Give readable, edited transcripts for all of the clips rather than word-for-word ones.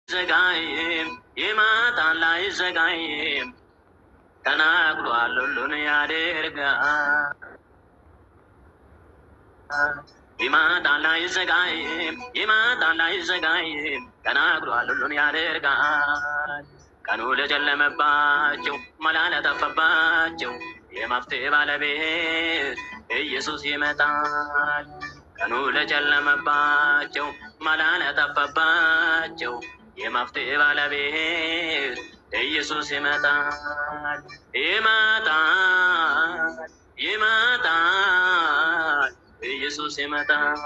ዘጋይም ይመጣል አይዘጋይም ተናግሯል ሁሉን ያደርጋል። ይመጣል አይዘጋይም ይመጣል አይዘጋይም ተናግሯል ሁሉን ያደርጋል። ቀኑ ለጨለመባቸው መላ ለጠፋባቸው የመፍትሄ ባለቤት ኢየሱስ ይመጣል። ቀኑ ለጨለመባቸው መላ ለጠፋባቸው የመፍትሄ ባለቤት ኢየሱስ ይመጣል። ይመጣል ይመጣል ኢየሱስ ይመጣል።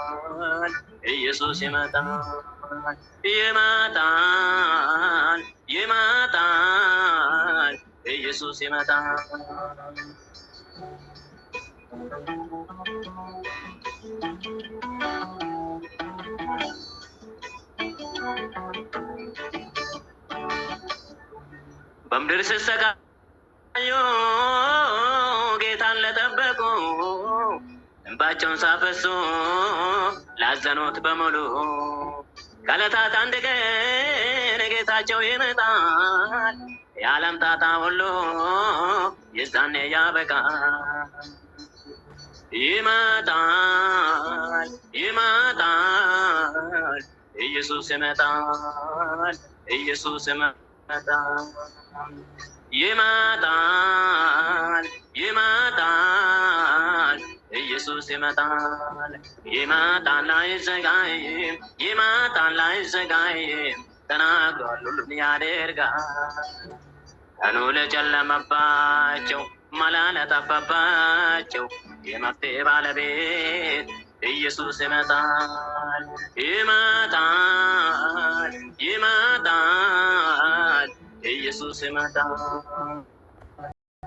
ኢየሱስ ይመጣል። ይመጣል ይመጣል ኢየሱስ ይመጣል። በምድር ሲሰቃዩ ጌታን ለጠበቁ እንባቸውን ሳፈሱ ላዘኑት በሙሉ ከዕለታት አንድ ቀን ጌታቸው ይመጣል። የዓለም ጣጣ ሁሉ የዛኔ ያበቃል። ይመጣል ይመጣል ኢየሱስ ይመጣል። ኢየሱስ ይመጣል። ይመጣል ይመጣል ኢየሱስ ይመጣል። ይመጣል አይዘጋይም ይመጣል አይዘጋይም ተናግሯል ሁሉን ያደርጋል። ቀኑ ለጨለመባቸው መላ ለጠፋባቸው የመፍትሄ ባለቤት ኢየሱስ ይመጣል። ይመጣል ይመጣል ኢየሱስ ይመጣል።